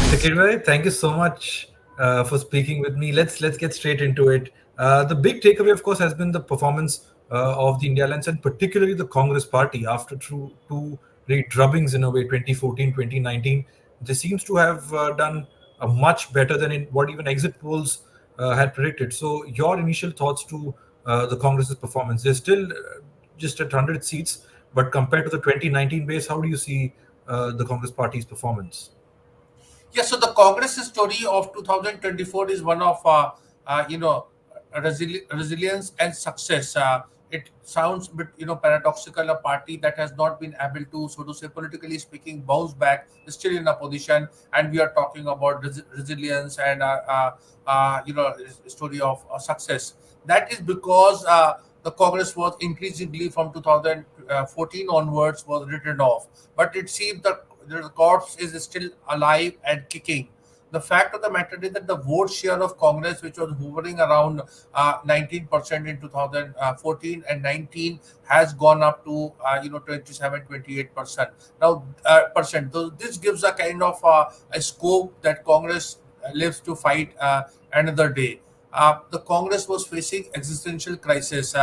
Mr. Kidwai, thank you so much for speaking with me. Let's get straight into it. The big takeaway, of course, has been the performance of the India Alliance and particularly the Congress Party after two great drubbings in a way, 2014, 2019. They seems to have done much better than in what even exit polls had predicted. So, your initial thoughts to the Congress's performance? They're still just at 100 seats, but compared to the 2019 base, how do you see the Congress Party's performance? Yeah, so the Congress story of 2024 is one of resilience and success. It sounds a bit paradoxical. A party that has not been able to, so to say, politically speaking, bounce back is still in a position, and we are talking about resilience and story of success. That is because the Congress was increasingly from 2014 onwards was written off, but it seems that the corpse is still alive and kicking. The fact of the matter is that the vote share of Congress, which was hovering around 19% in 2014 and 19, has gone up to 27, 28% now percent. So this gives a kind of a scope that Congress lives to fight another day. The Congress was facing existential crisis.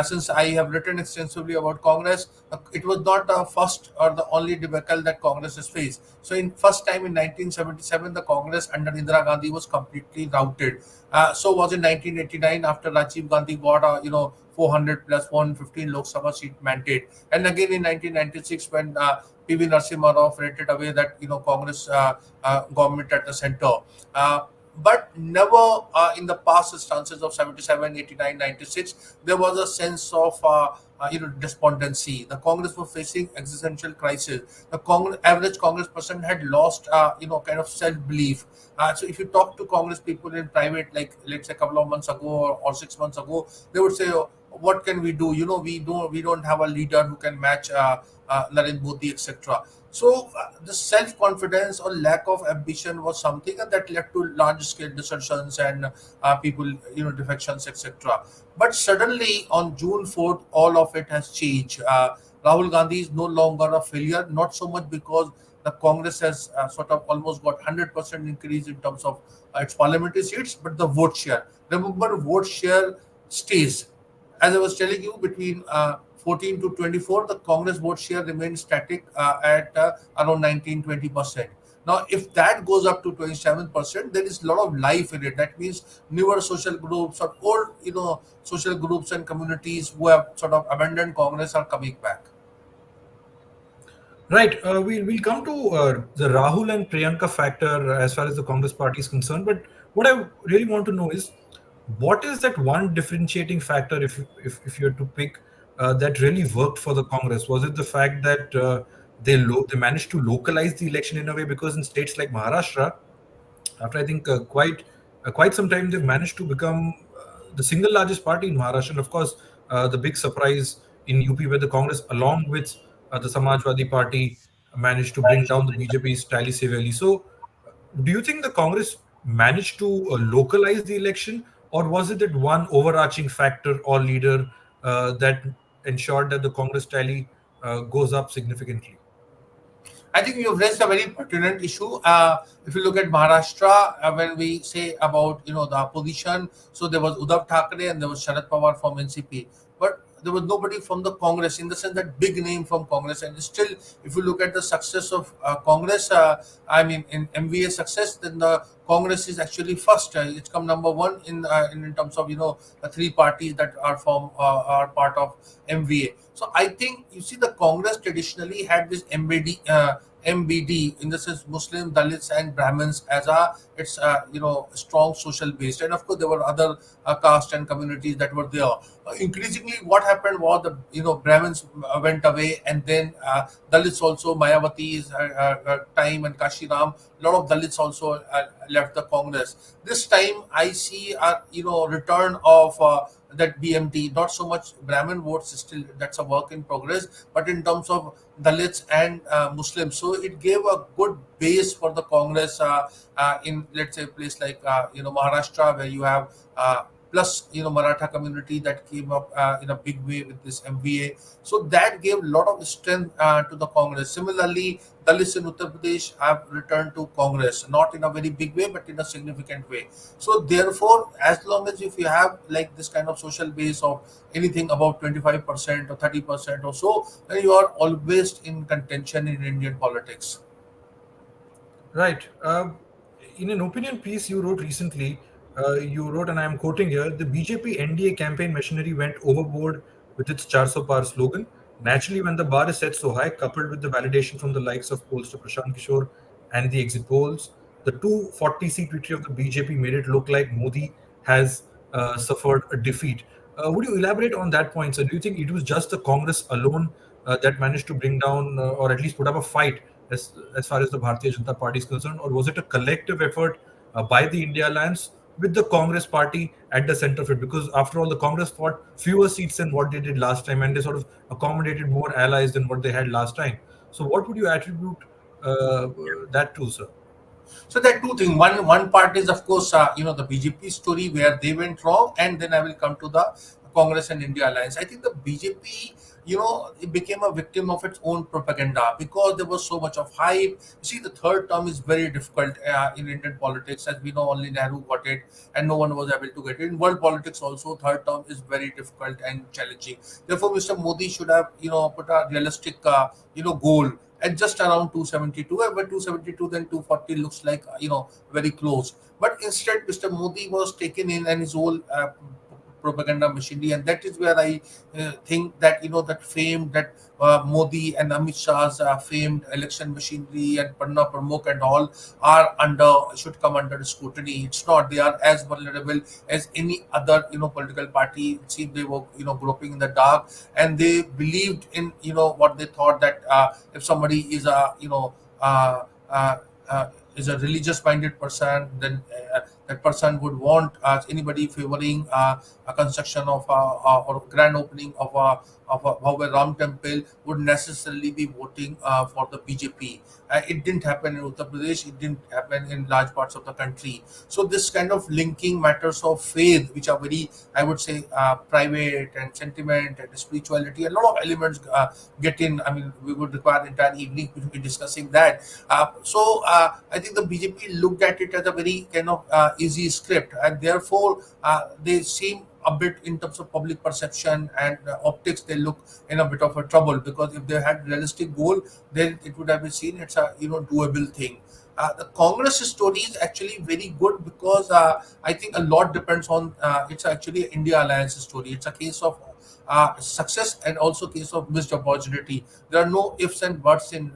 Since I have written extensively about Congress, it was not the first or the only debacle that Congress has faced. So, in first time in 1977, the Congress under Indira Gandhi was completely routed. So was in 1989 after Rajiv Gandhi got a 400 plus 115 Lok Sabha seat mandate, and again in 1996 when PV Narasimha Rao rated away that Congress government at the center. But never in the past instances of 77, 89, 96, there was a sense of despondency. The Congress was facing existential crisis. The average Congress person had lost kind of self belief. So if you talk to Congress people in private, like let's say a couple of months ago or 6 months ago, they would say, "Oh, what can we do? We don't have a leader who can match Narendra Modi, etc." So the self-confidence or lack of ambition was something that led to large-scale desertions and people, defections, etc. But suddenly on June 4th, all of it has changed. Rahul Gandhi is no longer a failure, not so much because the Congress has sort of almost got 100% increase in terms of its parliamentary seats, but the vote share. Remember, vote share stays. As I was telling you, between 14 to 24, the Congress vote share remains static at around 19-20%. Now, if that goes up to 27%, there is a lot of life in it. That means newer social groups or old, social groups and communities who have sort of abandoned Congress are coming back. Right. We'll come to the Rahul and Priyanka factor as far as the Congress party is concerned. But what I really want to know is what is that one differentiating factor, if you had to pick, that really worked for the Congress? Was it the fact that they managed to localize the election in a way? Because in states like Maharashtra, after I think quite some time, they've managed to become the single largest party in Maharashtra. And of course, the big surprise in UP, where the Congress, along with the Samajwadi Party, managed to bring down the BJP entirely severely. So, do you think the Congress managed to localize the election, or was it that one overarching factor or leader that ensured that the Congress tally goes up significantly? I think you've raised a very pertinent issue. If you look at Maharashtra, when we say about the opposition, so there was Uddhav Thackeray and there was Sharad Pawar from NCP, but there was nobody from the Congress in the sense that big name from Congress. And still, if you look at the success of Congress, I mean in MVA success, then the Congress is actually first. It's come number one in terms of the three parties that are part of MVA. So I think you see the Congress traditionally had this MBD in the sense Muslim, Dalits, and Brahmins as a its strong social base, and of course there were other caste and communities that were there. Increasingly, what happened was the Brahmins went away, and then Dalits also Mayawati's time and Kashiram. A lot of Dalits also left the Congress. This time, I see a return of that BMT. Not so much Brahmin votes, still that's a work in progress, but in terms of Dalits and Muslims, so it gave a good base for the Congress in let's say a place like Maharashtra, where you have plus Maratha community that came up in a big way with this MBA. So that gave a lot of strength to the Congress. Similarly, Dalits in Uttar Pradesh have returned to Congress, not in a very big way, but in a significant way. So therefore, as long as if you have like this kind of social base of anything about 25% or 30% or so, then you are always in contention in Indian politics. Right. In an opinion piece you wrote recently, you wrote, and I am quoting here: the BJP NDA campaign machinery went overboard with its 400 par slogan. Naturally, when the bar is set so high, coupled with the validation from the likes of pollster Prashant Kishore and the exit polls, the 240-seat victory of the BJP made it look like Modi has suffered a defeat. Would you elaborate on that point, sir? Do you think it was just the Congress alone that managed to bring down or at least put up a fight as far as the Bharatiya Janata Party is concerned, or was it a collective effort by the India Alliance with the Congress Party at the center of it? Because after all, the Congress fought fewer seats than what they did last time, and they sort of accommodated more allies than what they had last time. So, what would you attribute uh, that to, sir? So there are two things. One part is of course the BJP story where they went wrong, and then I will come to the Congress and India alliance. I think the BJP, it became a victim of its own propaganda because there was so much of hype. You see, the third term is very difficult in Indian politics, as we know. Only Nehru got it, and no one was able to get it. In world politics, also, third term is very difficult and challenging. Therefore, Mr. Modi should have put a realistic goal at just around 272. But 272 then 240 looks like very close. But instead Mr. Modi was taken in and his whole propaganda machinery, and that is where I think that that fame that Modi and Amit Shah's famed election machinery and Panna Pramukh and all are under should come under scrutiny. It's not. They are as vulnerable as any other political party. It seems they were groping in the dark, and they believed in what they thought, that if somebody is a uh, uh, is a religious minded person, then that person would want anybody favoring a construction of or grand opening of a Ram temple would necessarily be voting for the BJP. It didn't happen in Uttar Pradesh. It didn't happen in large parts of the country. So this kind of linking matters of faith, which are very, I would say, private and sentiment and spirituality, a lot of elements get in. I mean, we would require entire evening to be discussing that. I think the BJP looked at it as a very kind of easy script, and therefore they seem a bit in terms of public perception and optics. They look in a bit of a trouble, because if they had realistic goal, then it would have been seen it's a doable thing. The Congress story is actually very good because I think a lot depends on it's actually an India alliance story. It's a case of success and also case of missed opportunity. There are no ifs and buts in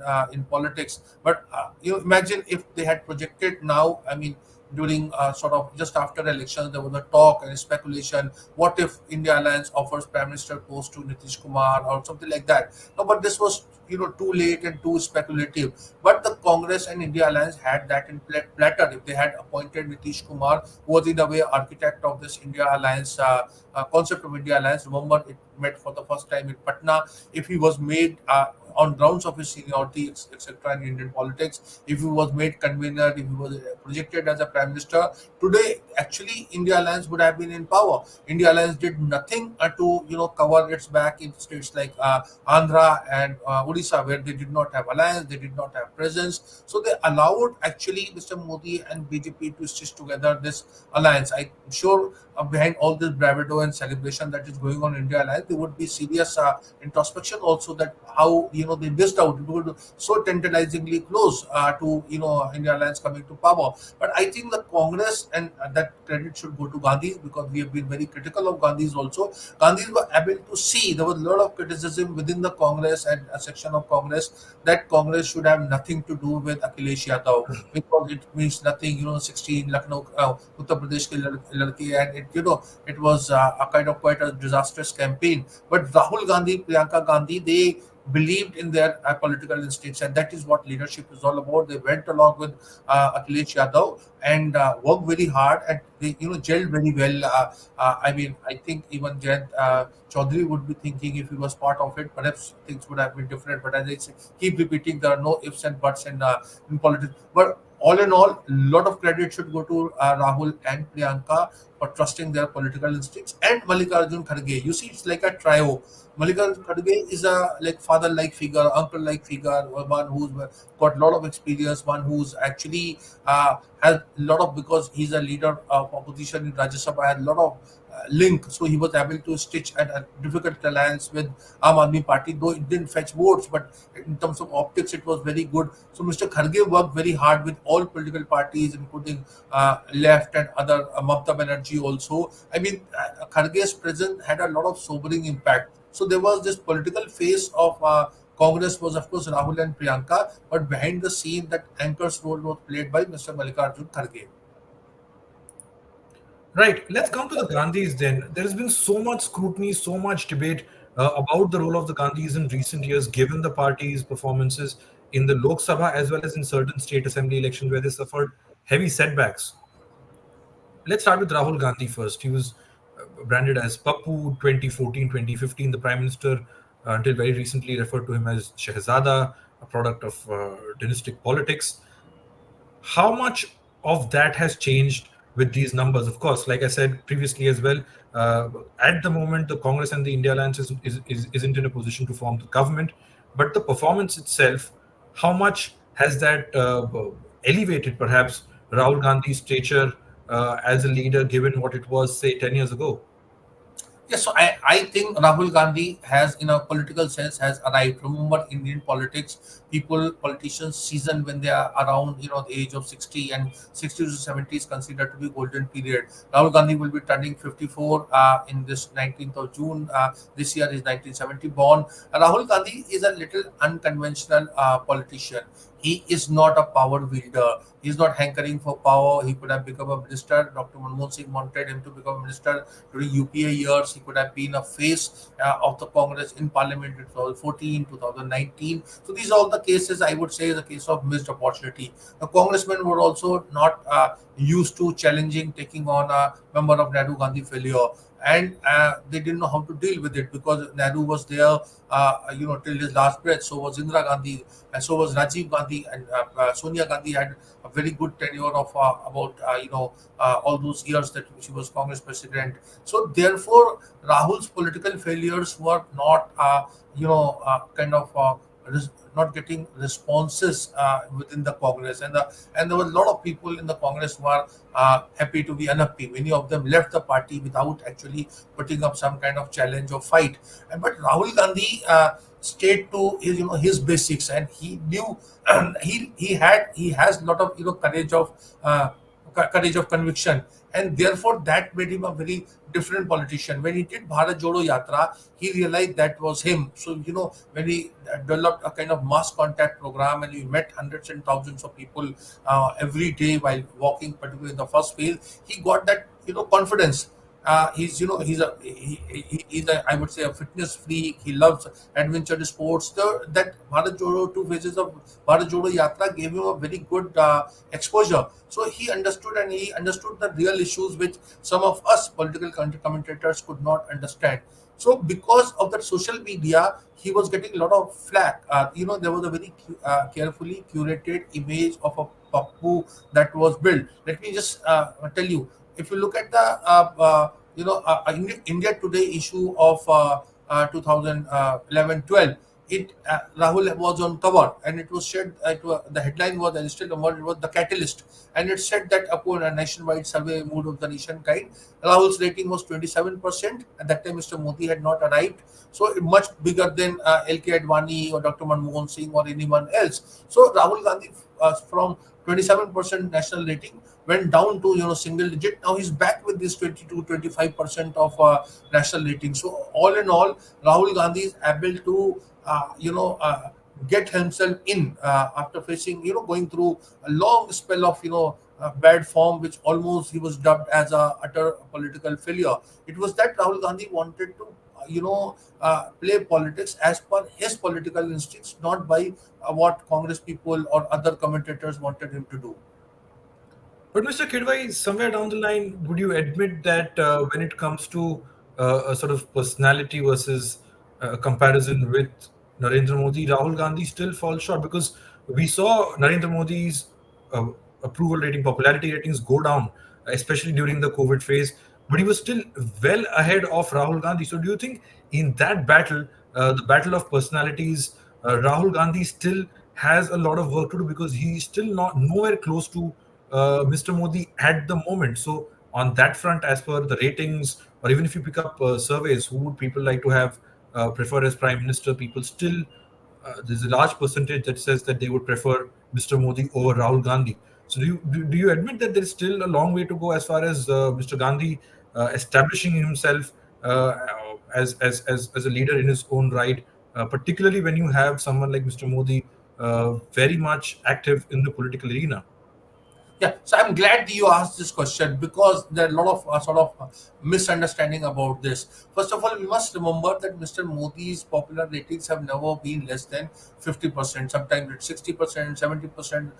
politics. But imagine if they had projected now. I mean, during sort of just after elections, there was a talk and speculation. What if India Alliance offers Prime Minister post to Nitish Kumar or something like that? No, but this was too late and too speculative. But the Congress and India Alliance had that in platter. If they had appointed Nitish Kumar, who was in a way architect of this India Alliance concept of India Alliance. Remember, it met for the first time in Patna. If he was made on grounds of his seniority, etc., in Indian politics, if he was made convener, if he was projected as a prime minister, today actually India Alliance would have been in power. India Alliance did nothing to cover its back in states like Andhra and Odisha, where they did not have alliance, they did not have presence. So they allowed actually Mr. Modi and BJP to stitch together this alliance. I'm sure behind all this bravado and celebration that is going on in India Alliance, there would be serious introspection also, that how they missed out. It was so tantalizingly close to India Alliance coming to power. But I think the Congress, and that credit should go to Gandhis, because we have been very critical of Gandhis also. Gandhis were able to see there was a lot of criticism within the Congress and a section of Congress that Congress should have nothing to do with Akhilesh Yadav, because it means nothing. 16 Lucknow, Uttar Pradesh ke ladke, and it was a kind of quite a disastrous campaign. But Rahul Gandhi, Priyanka Gandhi, they believed in their political instincts, and that is what leadership is all about. They went along with Akhilesh Yadav and worked very hard, and they gelled very well. I mean, I think even Jayant Chaudhary would be thinking, if he was part of it, perhaps things would have been different. But as I say, keep repeating, there are no ifs and buts in politics. But all in all, a lot of credit should go to Rahul and Priyanka for trusting their political instincts, and Mallikarjun Kharge. You see, it's like a trio. Mallikarjun Kharge is a like father-like figure, uncle-like figure, one who's got a lot of experience, one who's actually has a lot of, because he's a leader of opposition in Rajya Sabha, has a lot of link, so he was able to stitch a difficult alliance with Aam Aadmi Party, though it didn't fetch votes, but in terms of optics, it was very good. So Mr. Kharge worked very hard with all political parties, including left and other, Mamata Banerjee also. I mean, Kharge's presence had a lot of sobering impact. So there was this political face of Congress was, of course, Rahul and Priyanka, but behind the scene, that anchor's role was played by Mr. Mallikarjun Kharge. Right. Let's come to the Gandhis then. There has been so much scrutiny, so much debate about the role of the Gandhis in recent years, given the party's performances in the Lok Sabha as well as in certain state assembly elections where they suffered heavy setbacks. Let's start with Rahul Gandhi first. He was branded as Pappu 2014, 2015. The Prime Minister, until very recently, referred to him as Shehzada, a product of dynastic politics. How much of that has changed with these numbers? Of course, like I said previously as well, at the moment the Congress and the India Alliance isn't in a position to form the government, but the performance itself, how much has that elevated perhaps Rahul Gandhi's stature as a leader, given what it was, say, 10 years ago? Yes, so I think Rahul Gandhi has, in a political sense, has arrived. Remember, Indian politics, politicians season when they are around, the age of 60, and 60 to 70 is considered to be golden period. Rahul Gandhi will be turning 54 in this 19th of June. This year is 1970 born. Rahul Gandhi is a little unconventional politician. He is not a power wielder. He's not hankering for power. He could have become a minister. Dr. Manmohan Singh wanted him to become a minister during UPA years. He could have been a face of the Congress in Parliament in 2014, 2019. So these are all the cases, I would say, is a case of missed opportunity. The congressmen were also not used to challenging, taking on a member of Nehru Gandhi failure. And they didn't know how to deal with it, because Nehru was there, till his last breath. So was Indira Gandhi, and so was Rajiv Gandhi, and Sonia Gandhi had a very good tenure of about all those years that she was Congress president. So therefore, Rahul's political failures were not kind of not getting responses within the Congress, and there were a lot of people in the Congress who are happy to be unhappy. Many of them left the party without actually putting up some kind of challenge or fight. But Rahul Gandhi stayed to his basics, and he knew he has a lot of courage of conviction, and therefore that made him a very different politician. When he did Bharat Jodo Yatra, he realized that was him. So when he developed a kind of mass contact program, and he met hundreds and thousands of people every day while walking, particularly in the first phase, he got that confidence. He's a, I would say, a fitness freak. He loves adventure sports. That Bharat Jodo, 2 phases of Bharat Jodo Yatra gave him a very good exposure. So he understood, and he understood the real issues which some of us political commentators could not understand. So because of that social media, he was getting a lot of flack. There was a very carefully curated image of a Pappu that was built. Let me just tell you, if you look at the India Today issue of 2011-12, Rahul was on cover, and it was said the headline was, and still it was the catalyst, and it said that upon a nationwide survey mood of the nation kind, Rahul's rating was 27%. At that time, Mr. Modi had not arrived, so much bigger than LK Advani or Dr. Manmohan Singh or anyone else. So Rahul Gandhi, from 27% national rating, went down to single digit. Now he's back with this 22-25% of national rating. So all in all, Rahul Gandhi is able to get himself in after facing going through a long spell of bad form, which almost he was dubbed as a utter political failure. It was that Rahul Gandhi wanted to play politics as per his political instincts, not by what Congress people or other commentators wanted him to do. But Mr. Kidwai, somewhere down the line, would you admit that when it comes to a sort of personality versus comparison with Narendra Modi, Rahul Gandhi still falls short? Because we saw Narendra Modi's approval rating, popularity ratings go down, especially during the COVID phase. But he was still well ahead of Rahul Gandhi. So, do you think in that battle, the battle of personalities, Rahul Gandhi still has a lot of work to do because he's still not nowhere close to Mr. Modi at the moment. So, on that front, as per the ratings, or even if you pick up surveys, who would people like to have prefer as prime minister? People still there's a large percentage that says that they would prefer Mr. Modi over Rahul Gandhi. So do you admit that there is still a long way to go as far as Mr. Gandhi establishing himself as a leader in his own right, particularly when you have someone like Mr. Modi very much active in the political arena? Yeah, so I'm glad you asked this question because there are a lot of misunderstanding about this. First of all, we must remember that Mr. Modi's popular ratings have never been less than 50%. Sometimes it's 60%, 70%.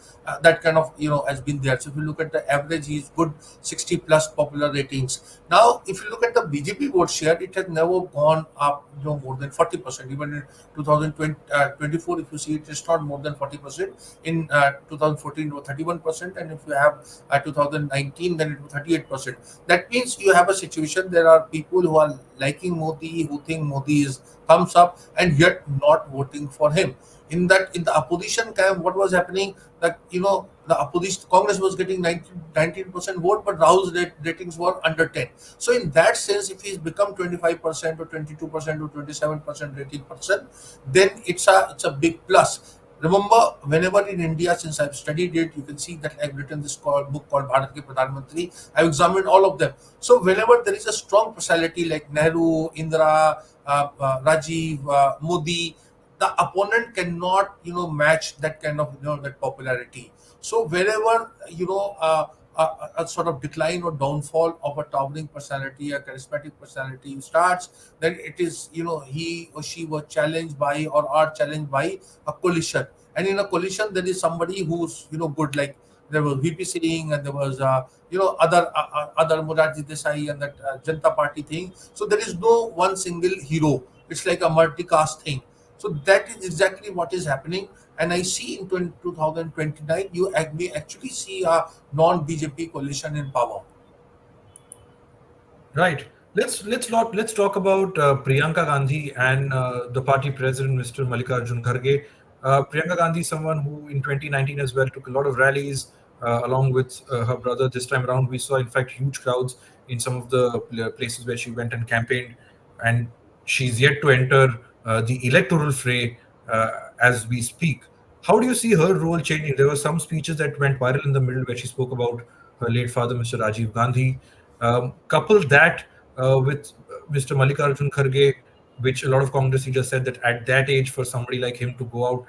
That kind of has been there. So if you look at the average, he's good 60 plus popular ratings. Now, if you look at the BJP vote share, it has never gone up more than 40%. Even in 2024, if you see it is not more than 40%. In 2014, it was 31%, and if you have 2019, then it was 38%. That means you have a situation. There are people who are liking Modi, who think Modi is thumbs up, and yet not voting for him. In the opposition camp, what was happening? That the opposition Congress was getting 19% vote, but Rahul's ratings were under 10. So in that sense, if he's become 25% or 22% or 27% rating person, then it's a big plus. Remember, whenever in India, since I've studied it, you can see that I've written this book called Bharat Ke Pradhan Mantri. I've examined all of them. So whenever there is a strong personality like Nehru, Indira, Rajiv, Modi, the opponent cannot match that kind of that popularity. So wherever a sort of decline or downfall of a towering personality, a charismatic personality starts, then it is he or she was challenged by or are challenged by a coalition. And in a coalition, there is somebody who's good, like there was VP Singh and there was other Morarji Desai and that Janata Party thing. So there is no one single hero. It's like a multicast thing. So that is exactly what is happening. And I see in 2029, you may actually see a non-BJP coalition in power. Right. Let's talk about Priyanka Gandhi and the party president, Mr. Mallikarjun Kharge. Priyanka Gandhi is someone who in 2019 as well took a lot of rallies along with her brother. This time around, we saw in fact huge crowds in some of the places where she went and campaigned, and she's yet to enter the electoral fray as we speak. How do you see her role changing? There were some speeches that went viral in the middle where she spoke about her late father, Mr. Rajiv Gandhi. Couple that with Mr. Mallikarjun Kharge, which a lot of Congress leaders said that at that age, for somebody like him to go out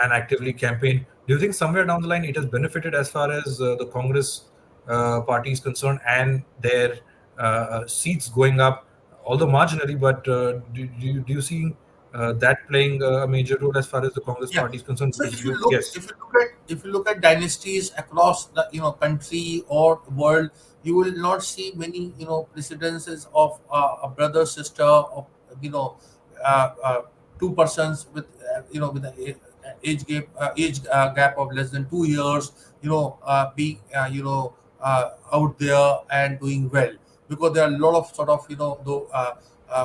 and actively campaign, do you think somewhere down the line it has benefited as far as the Congress party is concerned and their seats going up, although marginally? But do you see that playing a major role as far as the Congress Yeah. party is concerned? So Because you, yes, if you look at dynasties across the country or world, you will not see many precedences of a brother sister of you know uh, two persons with with an age gap of less than 2 years being out there and doing well, because there are a lot of sort of though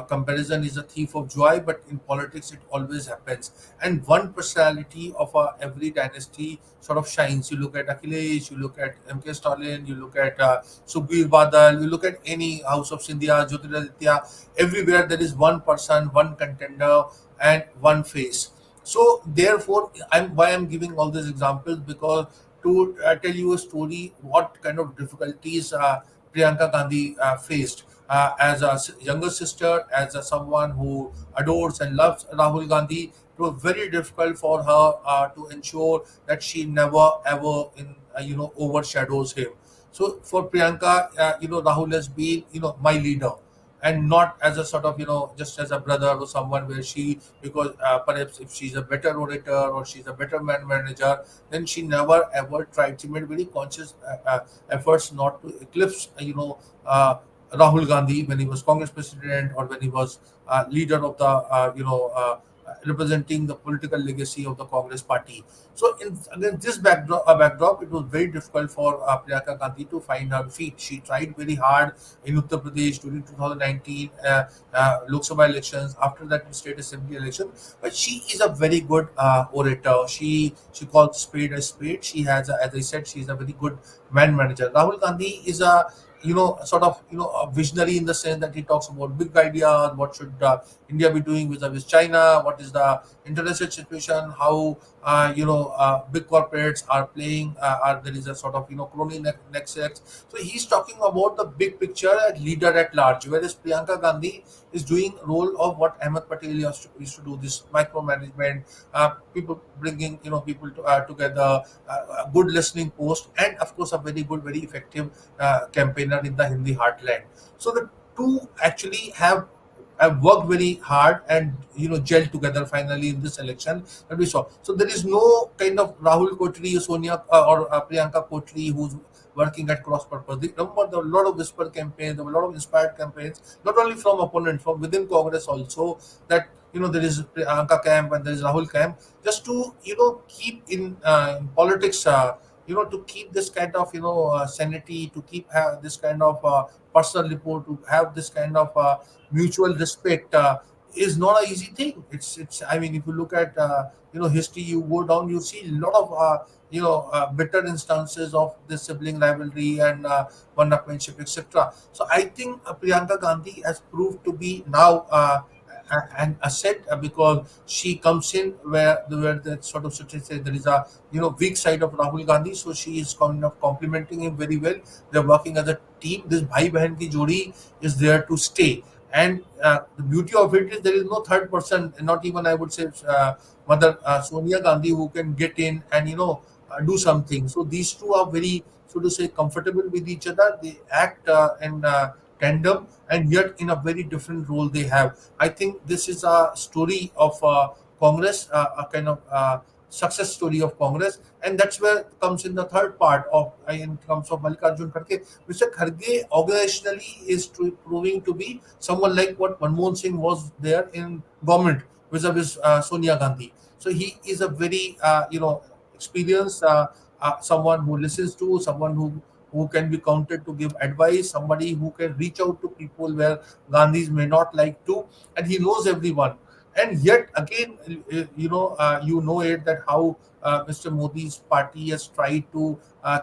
comparison is a thief of joy, but in politics it always happens. And one personality of every dynasty sort of shines. You look at Akhilesh, you look at MK Stalin, you look at Sukhbir Badal, you look at any House of Scindia, Jyotiraditya. Everywhere there is one person, one contender, and one face. So therefore, I'm giving all these examples because to tell you a story, what kind of difficulties Priyanka Gandhi faced as a younger sister, as someone who adores and loves Rahul Gandhi. It was very difficult for her to ensure that she never ever overshadows him. So for Priyanka, Rahul has been my leader, and not as a sort of just as a brother or someone where she, because perhaps if she's a better orator or she's a better manager, then she never ever tried. She made very conscious efforts not to eclipse Rahul Gandhi when he was Congress president or when he was leader of the representing the political legacy of the Congress party. So in against this backdrop, it was very difficult for Priyanka Gandhi to find her feet. She tried very hard in Uttar Pradesh during 2019 Lok Sabha elections. After that, in state assembly election. But she is a very good orator. She calls spade a spade. She has, as I said, she is a very good man manager. Rahul Gandhi is a sort of a visionary in the sense that he talks about big ideas. What should India be doing vis-a-vis China? What is the international situation? How big corporates are playing? Are there is a sort of crony nexus? So he's talking about the big picture and leader at large, whereas Priyanka Gandhi is doing role of what Ahmed Patel used to do, this micromanagement, people bringing people together, a good listening post, and of course a very good, very effective campaigner in the Hindi heartland. So the two actually have worked very hard and gelled together finally in this election that we saw. So there is no kind of Rahul Kotri, Sonia or Priyanka Kotri who's working at cross purpose. Remember, there were a lot of whisper campaigns, there were a lot of inspired campaigns, not only from opponents, from within Congress also, that there is Priyanka camp and there is Rahul camp, just to keep in politics. To keep this kind of sanity, to keep have this kind of personal rapport, to have this kind of mutual respect is not an easy thing. It's I mean, if you look at history, you go down, you see a lot of bitter instances of this sibling rivalry and one-upmanship, etc. So I think Priyanka Gandhi has proved to be now an asset because she comes in where that sort of situation there is a weak side of Rahul Gandhi, so she is kind of complementing him very well. They're working as a team. This bhai behan ki jodi is there to stay, and the beauty of it is there is no third person, not even I would say Mother Sonia Gandhi, who can get in and do something. So these two are very, so to say, comfortable with each other. They act in tandem, and yet in a very different role they have. I think this is a story of Congress, a kind of success story of Congress, and that's where comes in the third part of in terms of Mallikarjun Kharge. Mr. Kharge organizationally is proving to be someone like what Manmohan Singh was there in government vis-a-vis Sonia Gandhi. So he is a very experienced someone who listens to, someone who can be counted to give advice, somebody who can reach out to people where Gandhis may not like to, and he knows everyone. And yet again, it that how Mr. Modi's party has tried to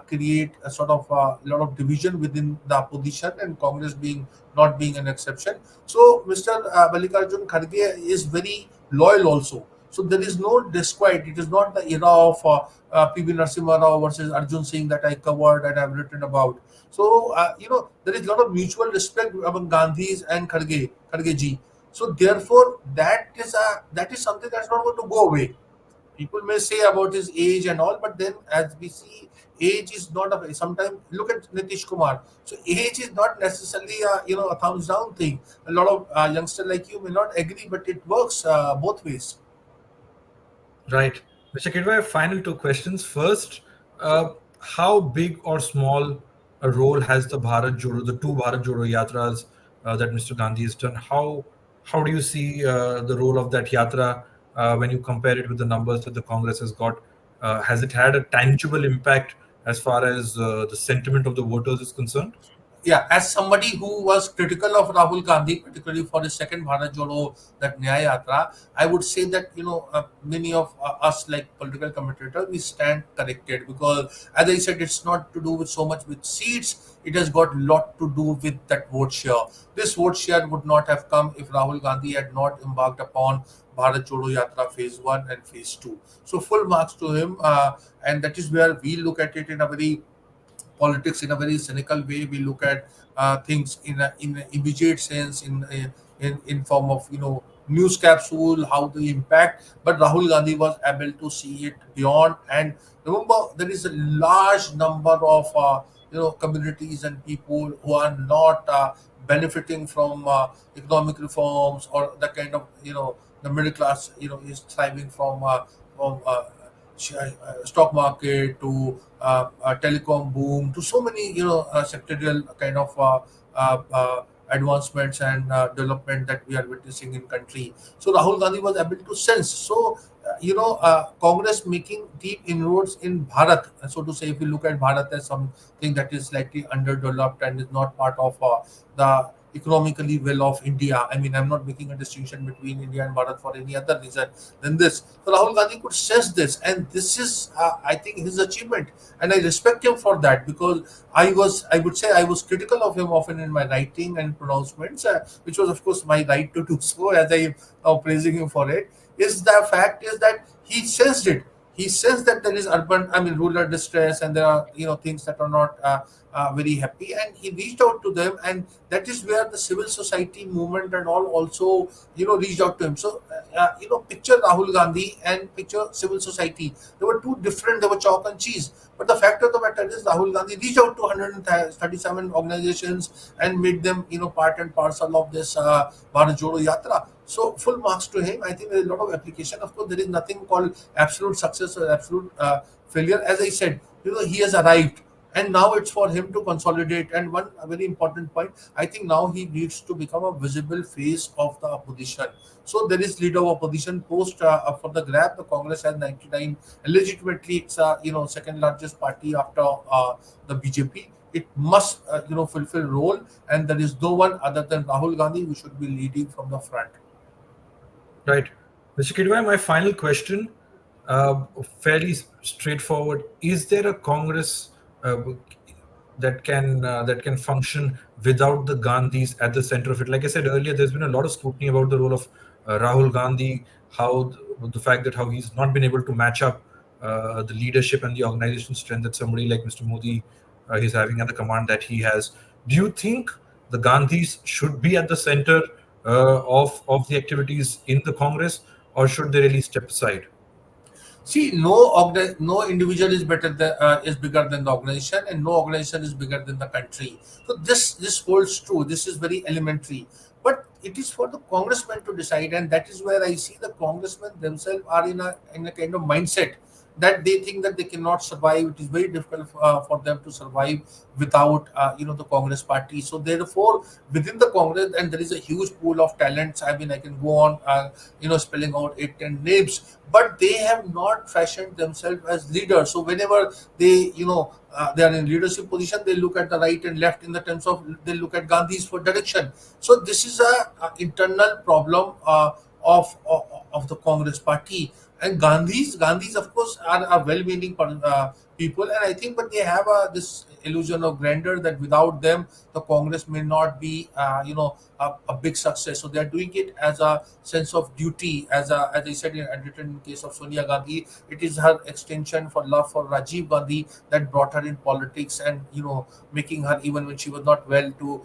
create a sort of lot of division within the opposition, and Congress being not being an exception. So Mr. Mallikarjun Kharge is very loyal also. So there is no disquiet. It is not the era of PB Narasimha Rao versus Arjun Singh that I covered and I've written about. So there is a lot of mutual respect among Gandhis and Kharge ji. So therefore, that is something that's not going to go away. People may say about his age and all, but then as we see, age is not a. Sometimes look at Nitish Kumar. So age is not necessarily a thumbs down thing. A lot of youngsters like you may not agree, but it works both ways. Right. Mr. Kidwai, final two questions. First, how big or small a role has the two Bharat Jodo Yatras that Mr. Gandhi has done? How do you see the role of that yatra when you compare it with the numbers that the Congress has got? Has it had a tangible impact as far as the sentiment of the voters is concerned? Yeah, as somebody who was critical of Rahul Gandhi, particularly for his second Bharat Jodo, that Nyaya Yatra, I would say that many of us, like political commentators, we stand corrected because, as I said, it's not to do with so much with seats. It has got a lot to do with that vote share. This vote share would not have come if Rahul Gandhi had not embarked upon Bharat Jodo Yatra phase one and phase two. So full marks to him, and that is where we look at it in a very politics in a very cynical way. We look at things in an immediate sense, in form of news capsule, how they impact. But Rahul Gandhi was able to see it beyond. And remember, there is a large number of communities and people who are not benefiting from economic reforms, or the kind of the middle class is thriving from stock market to telecom boom to so many sectorial kind of advancements and development that we are witnessing in country. So Rahul Gandhi was able to sense. So Congress making deep inroads in Bharat, so to say. If you look at Bharat as something that is slightly underdeveloped and is not part of the economically well of India. I mean, I'm not making a distinction between India and Bharat for any other reason than this. So Rahul Gandhi could sense this, and this is, I think, his achievement, and I respect him for that, because I would say, I was critical of him often in my writing and pronouncements, which was, of course, my right to do so, as I am now praising him for it. Is the fact is that he sensed it. He sensed that there is rural distress, and there are things that are not very happy, and he reached out to them, and that is where the civil society movement and all also reached out to him. So picture Rahul Gandhi and picture civil society. They were two different. They were chalk and cheese. But the fact of the matter is, Rahul Gandhi reached out to 137 organizations and made them part and parcel of this Bharat Jodo Yatra. So full marks to him. I think there is a lot of application. Of course, there is nothing called absolute success or absolute failure. As I said, he has arrived, and now it's for him to consolidate. And one very important point, I think now he needs to become a visible face of the opposition. So there is leader of opposition post for the grab. The Congress has 99. Legitimately, it's second largest party after the BJP. It must fulfill role, and there is no one other than Rahul Gandhi who should be leading from the front. Right. Mr. Kidwai, my final question, fairly straightforward. Is there a Congress that can function without the Gandhis at the center of it? Like I said earlier, there's been a lot of scrutiny about the role of Rahul Gandhi, how the fact that how he's not been able to match up the leadership and the organization strength that somebody like Mr. Modi is having at the command that he has. Do you think the Gandhis should be at the center of the activities in the Congress, or should they really step aside? See, no individual is better than is bigger than the organization, and no organization is bigger than the country. So this holds true. This is very elementary. But it is for the congressmen to decide, and that is where I see the congressmen themselves are in a kind of mindset that they think that they cannot survive. It is very difficult for them to survive without the Congress party. So therefore, within the Congress, and there is a huge pool of talents. I mean, I can go on spelling out 8 10 names, but they have not fashioned themselves as leaders. So whenever they are in leadership position, they look at the right and left in the terms of, they look at Gandhis for direction. So this is a internal problem of the Congress party. And Gandhis, of course, are well-meaning people, and I think, but they have this illusion of grandeur that without them, the Congress may not be, a big success. So they are doing it as a sense of duty, as I said, in written case of Sonia Gandhi, it is her extension for love for Rajiv Gandhi that brought her in politics, and making her, even when she was not well, to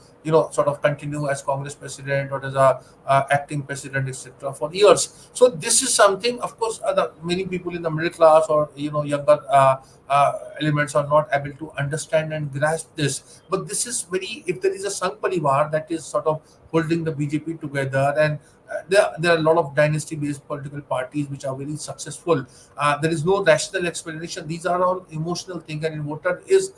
sort of continue as Congress president or as a acting president, etc., for years. So this is something, of course, many people in the middle class or younger elements are not able to understand and grasp this. But this is very, if there is a Sangh Parivar that is sort of holding the BJP together, and there are a lot of dynasty-based political parties which are very successful. There is no rational explanation. These are all emotional things, and voter is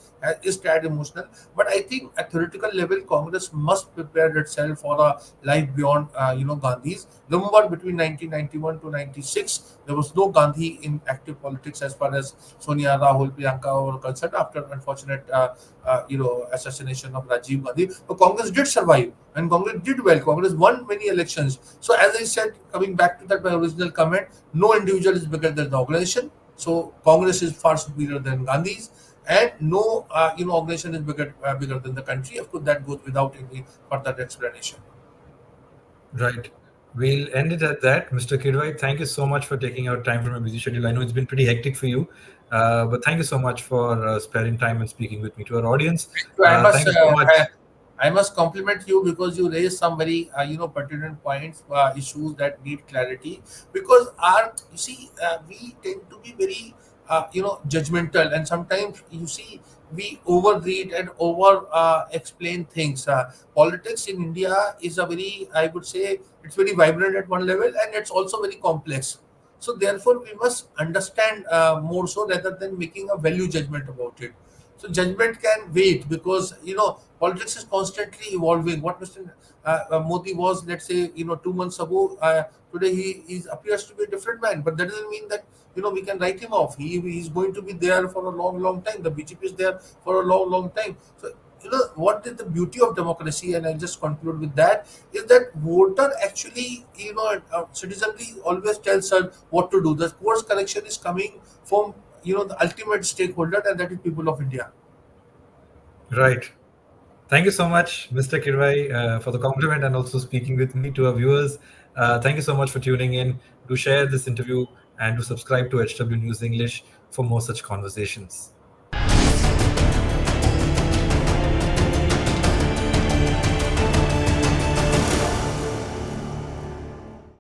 tad emotional. But I think at theoretical level, Congress must prepare itself for a life beyond, Gandhis. Remember, between 1991 to 96, there was no Gandhi in active politics as far as Sonia, Rahul, Priyanka were concerned after unfortunate, assassination of Rajiv Gandhi. But Congress did survive, and Congress did well. Congress won many elections. So as I said, coming back to that, my original comment, no individual is bigger than the organization. So Congress is far superior than Gandhi's, and no, organization is bigger than the country. Of course, that goes without any further explanation. Right. We'll end it at that. Mr. Kidwai, thank you so much for taking out time from your busy schedule. I know it's been pretty hectic for you, but thank you so much for sparing time and speaking with me. To our audience, So thank you so much. I must compliment you because you raised some very pertinent points, issues that need clarity. Because you see, we tend to be very judgmental, and sometimes you see we overread and over explain things. Politics in India is a very, I would say, it's very vibrant at one level, and it's also very complex. So therefore, we must understand more so rather than making a value judgment about it. So judgment can wait, because politics is constantly evolving. What Mr. Modi was, let's say, 2 months ago, today he appears to be a different man. But that doesn't mean that we can write him off. He's going to be there for a long, long time. The BJP is there for a long, long time. So what is the beauty of democracy, and I just conclude with that, is that voter actually, citizenry always tells her what to do. The course correction is coming from the ultimate stakeholder, and that is people of India. Right. Thank you so much, Mr. Kidwai, for the compliment and also speaking with me to our viewers. Thank you so much for tuning in. Do share this interview and to subscribe to HW News English for more such conversations.